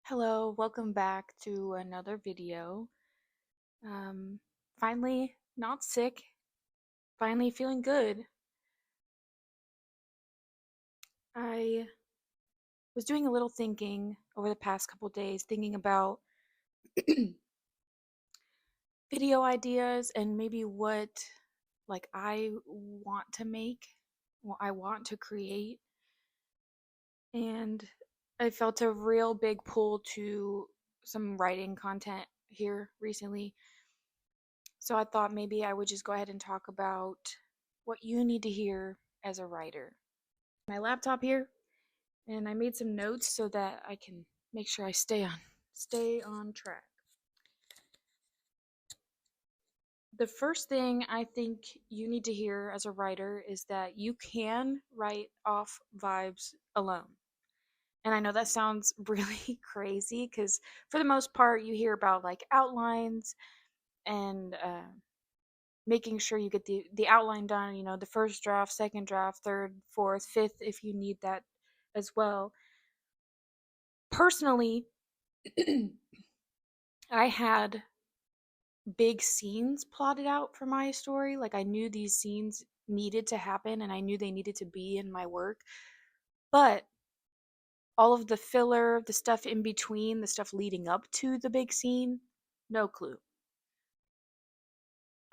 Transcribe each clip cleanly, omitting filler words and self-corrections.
Hello, welcome back to another video. Um, Finally not sick, finally feeling good. I was doing a little thinking over the past couple days, thinking about video ideas and maybe what I want to make, what I want to create. And I felt a real big pull to some writing content here recently. So I thought maybe I would just go ahead and talk about what you need to hear as a writer. My laptop here, and I made some notes so that I can make sure I stay on track. The first thing I think you need to hear as a writer is that you can write off vibes alone. And I know that sounds really crazy because for the most part you hear about like outlines and making sure you get the outline done, the first draft, second draft, third, fourth, fifth if you need that as well. Personally, I had big scenes plotted out for my story. Like I knew these scenes needed to happen and I knew they needed to be in my work. But all of the filler, the stuff in between, the stuff leading up to the big scene, no clue.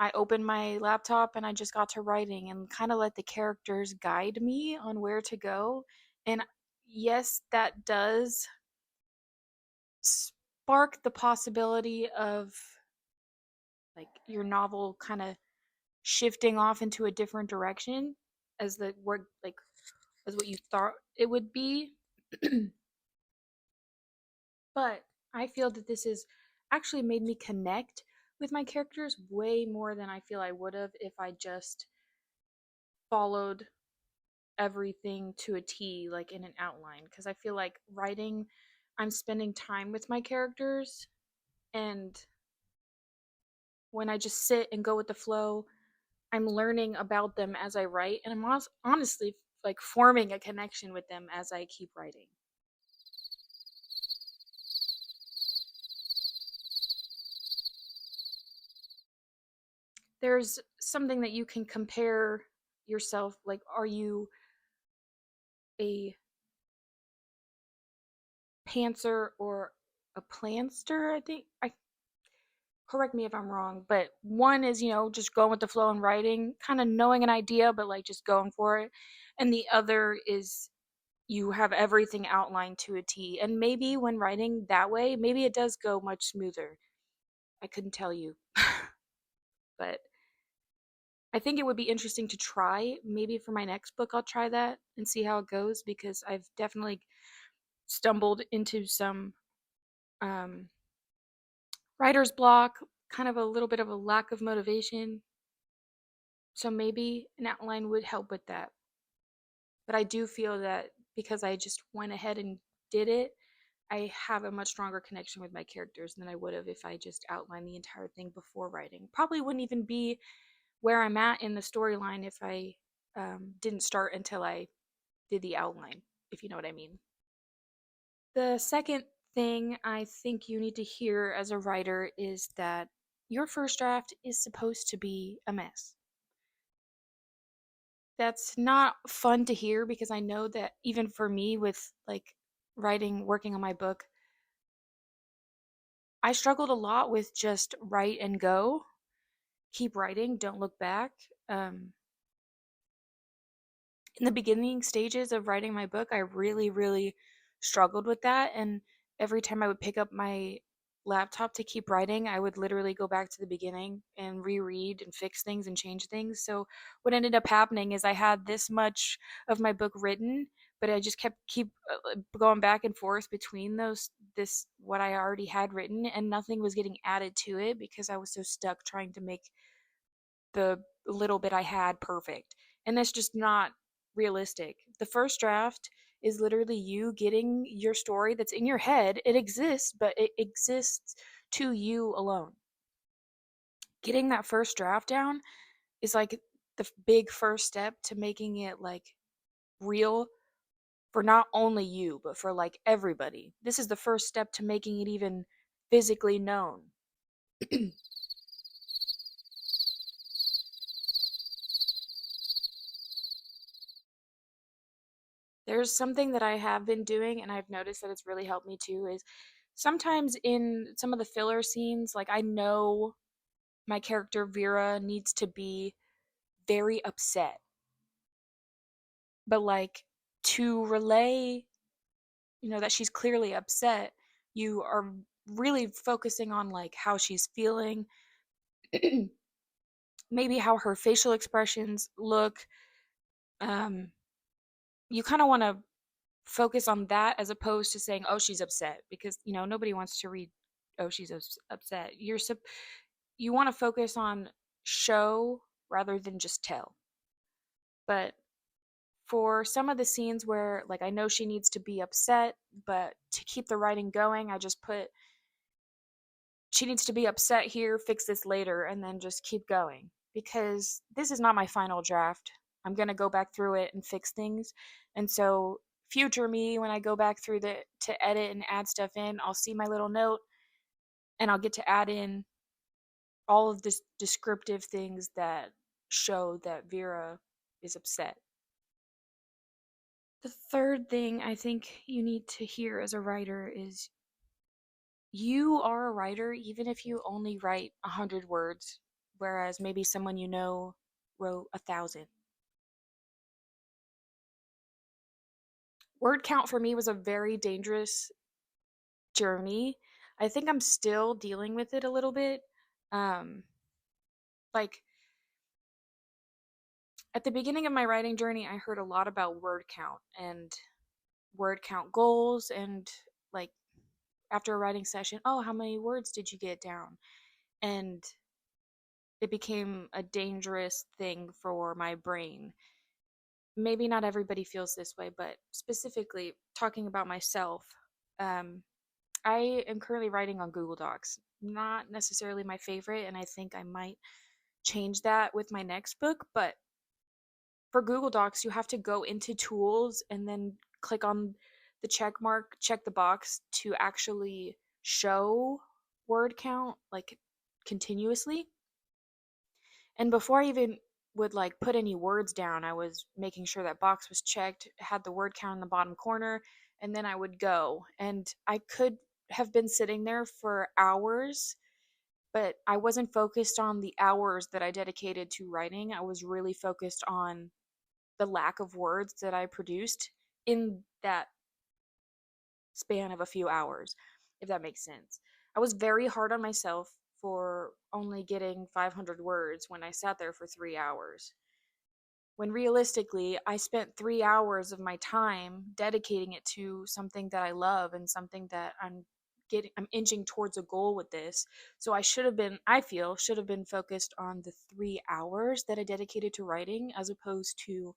I opened my laptop and I just got to writing and kind of let the characters guide me on where to go. And yes, that does spark the possibility of like your novel kind of shifting off into a different direction as the word like as what you thought it would be. But I feel that this has actually made me connect with my characters way more than I feel I would have if I just followed everything to a T, like in an outline. Because I feel like writing, I'm spending time with my characters, and when I just sit and go with the flow, I'm learning about them as I write, and I'm honestly like forming a connection with them as I keep writing. There's something that you can compare yourself, like, are you a pantser or a planster? I think I correct me if I'm wrong, but one is, just going with the flow and writing, kind of knowing an idea, but like just going for it. And the other is you have everything outlined to a T. And maybe when writing that way, maybe it does go much smoother. I couldn't tell you. But I think it would be interesting to try. Maybe for my next book, I'll try that and see how it goes because I've definitely stumbled into some um, writer's block, kind of a little bit of a lack of motivation. So maybe an outline would help with that. But I do feel that because I just went ahead and did it, I have a much stronger connection with my characters than I would have if I just outlined the entire thing before writing. Probably wouldn't even be where I'm at in the storyline if I didn't start until I did the outline, if you know what I mean. The second thing I think you need to hear as a writer is that your first draft is supposed to be a mess. That's not fun to hear because I know that even for me with like writing, working on my book, I struggled a lot with just write and go, keep writing, don't look back. Um, in the beginning stages of writing my book, I really, really struggled with that. And every time I would pick up my laptop to keep writing, I would literally go back to the beginning and reread and fix things and change things. So what ended up happening is I had this much of my book written, but I just keep going back and forth between this what I already had written, and nothing was getting added to it because I was so stuck trying to make the little bit I had perfect. And that's just not realistic. The first draft is literally you getting your story that's in your head. It exists, but it exists to you alone. Getting that first draft down is like the big first step to making it like real for not only you, but for like everybody. This is the first step to making it even physically known. There's something that I have been doing, and I've noticed that it's really helped me too, is sometimes in some of the filler scenes, like I know my character Vera needs to be very upset, but like to relay, that she's clearly upset, you are really focusing on like how she's feeling, maybe how her facial expressions look. Um, you kind of want to focus on that as opposed to saying, "Oh, she's upset," because nobody wants to read, "Oh, she's upset." You want to focus on show rather than just tell. But for some of the scenes where like I know she needs to be upset, but to keep the writing going, I just put she needs to be upset here, fix this later, and then just keep going. Because this is not my final draft. I'm going to go back through it and fix things. And so, future me, when I go back through to edit and add stuff in, I'll see my little note and I'll get to add in all of this descriptive things that show that Vera is upset. The third thing I think you need to hear as a writer is you are a writer even if you only write 100 words, whereas maybe someone wrote 1,000. Word count for me was a very dangerous journey. I think I'm still dealing with it a little bit. Um, like at the beginning of my writing journey, I heard a lot about word count and word count goals, and like after a writing session, oh, how many words did you get down? And it became a dangerous thing for my brain. Maybe not everybody feels this way, but specifically talking about myself, um, I am currently writing on Google Docs. Not necessarily my favorite, and I think I might change that with my next book. But for Google Docs, you have to go into tools and then click on the check mark, check the box to actually show word count like continuously. And before I even would like put any words down, I was making sure that box was checked, had the word count in the bottom corner, and then I would go. And I could have been sitting there for hours, but I wasn't focused on the hours that I dedicated to writing. I was really focused on the lack of words that I produced in that span of a few hours, if that makes sense. I was very hard on myself for only getting 500 words when I sat there for 3 hours. When realistically, I spent 3 hours of my time dedicating it to something that I love and something that I'm inching towards a goal with this. So I feel, should have been focused on the 3 hours that I dedicated to writing as opposed to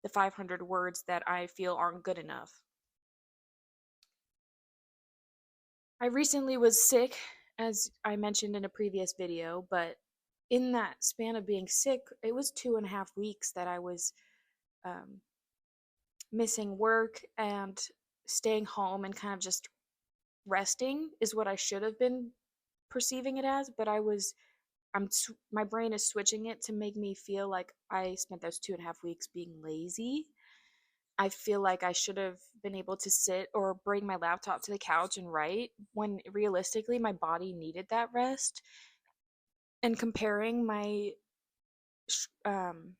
the 500 words that I feel aren't good enough. I recently was sick, as I mentioned in a previous video, but in that span of being sick, it was 2.5 weeks that I was um, missing work and staying home and kind of just resting is what I should have been perceiving it as, but my brain is switching it to make me feel like I spent those 2.5 weeks being lazy. I feel like I should have been able to sit or bring my laptop to the couch and write when realistically my body needed that rest. And comparing my um,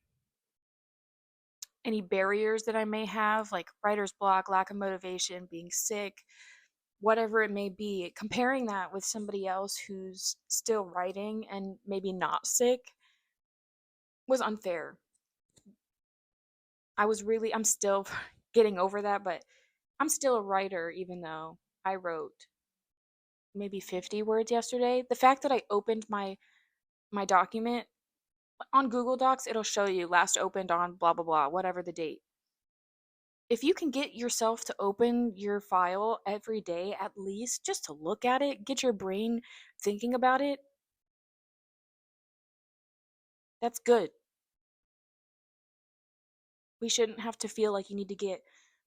any barriers that I may have, like writer's block, lack of motivation, being sick, whatever it may be, comparing that with somebody else who's still writing and maybe not sick was unfair. I'm still getting over that, but I'm still a writer even though I wrote maybe 50 words yesterday. The fact that I opened my document on Google Docs, it'll show you last opened on blah blah blah, whatever the date. If you can get yourself to open your file every day at least just to look at it, get your brain thinking about it, that's good. We shouldn't have to feel like you need to get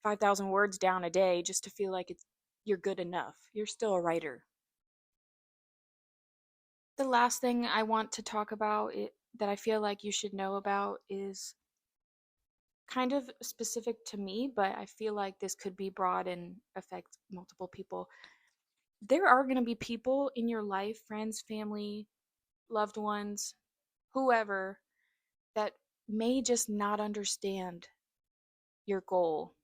5,000 words down a day just to feel like you're good enough. You're still a writer. The last thing I want to talk about that I feel like you should know about is kind of specific to me, but I feel like this could be broad and affect multiple people. There are going to be people in your life, friends, family, loved ones, whoever, that may just not understand your goal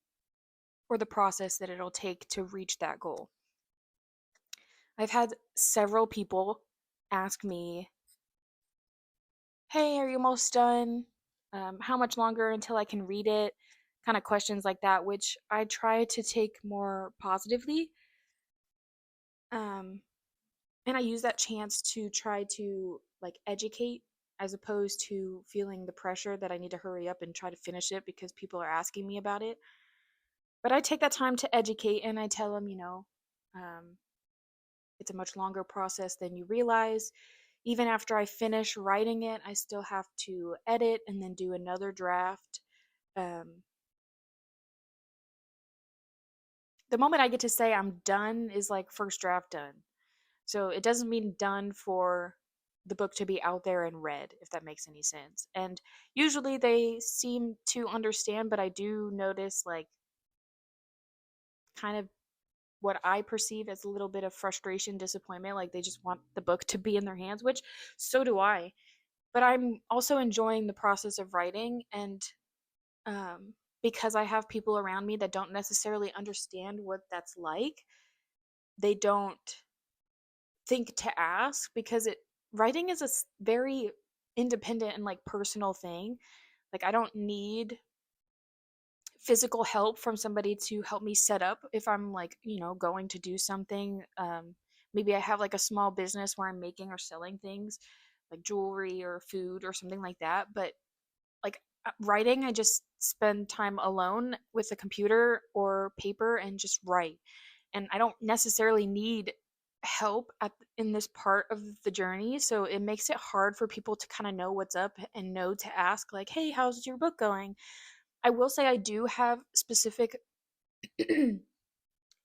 or the process that it'll take to reach that goal. I've had several people ask me, hey, are you almost done? How much longer until I can read it? Kind of questions like that, which I try to take more positively. Um, and I use that chance to try to like educate as opposed to feeling the pressure that I need to hurry up and try to finish it because people are asking me about it. But I take that time to educate and I tell them, um, it's a much longer process than you realize. Even after I finish writing it, I still have to edit and then do another draft. Um, the moment I get to say I'm done is like first draft done. So it doesn't mean done for the book to be out there and read, if that makes any sense. And usually they seem to understand, but I do notice like kind of what I perceive as a little bit of frustration, disappointment. Like they just want the book to be in their hands, which so do I. But I'm also enjoying the process of writing. And because I have people around me that don't necessarily understand what that's like, they don't think to ask because writing is a very independent and like personal thing. Like I don't need physical help from somebody to help me set up if I'm like, going to do something. Maybe I have like a small business where I'm making or selling things like jewelry or food or something like that. But like writing, I just spend time alone with a computer or paper and just write. And I don't necessarily need help in this part of the journey, so it makes it hard for people to kind of know what's up and know to ask like, "Hey, how's your book going?" I will say I do have specific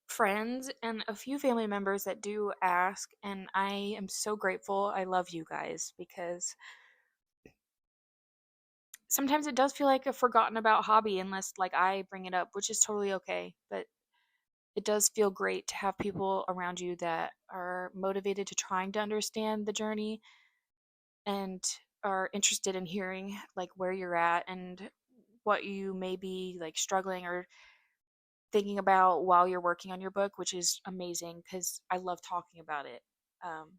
friends and a few family members that do ask, and I am so grateful. I love you guys because sometimes it does feel like a forgotten about hobby unless like I bring it up, which is totally okay. But it does feel great to have people around you that are motivated to trying to understand the journey and are interested in hearing like where you're at and what you may be like struggling or thinking about while you're working on your book, which is amazing because I love talking about it. Um,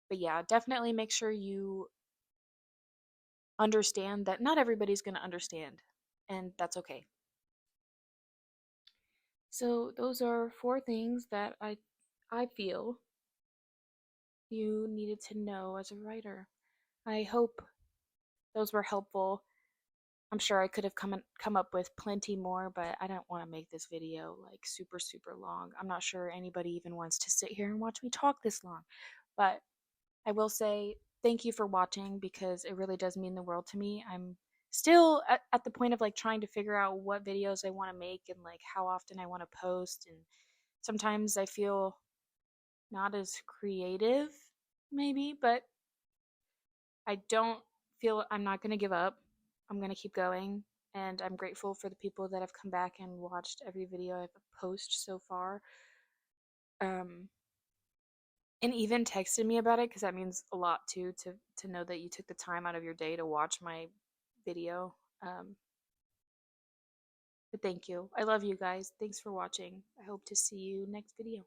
but yeah, definitely make sure you understand that not everybody's going to understand, and that's okay. So those are four things that I feel you needed to know as a writer. I hope those were helpful. I'm sure I could have come up with plenty more, but I don't want to make this video like super super long. I'm not sure anybody even wants to sit here and watch me talk this long. But I will say thank you for watching because it really does mean the world to me. I'm still at the point of like trying to figure out what videos I want to make and like how often I want to post, and sometimes I feel not as creative maybe, but I don't feel I'm not going to give up. I'm going to keep going. And I'm grateful for the people that have come back and watched every video I've posted so far. Um, and even texted me about it because that means a lot too to know that you took the time out of your day to watch my video. But thank you. I love you guys. Thanks for watching. I hope to see you next video.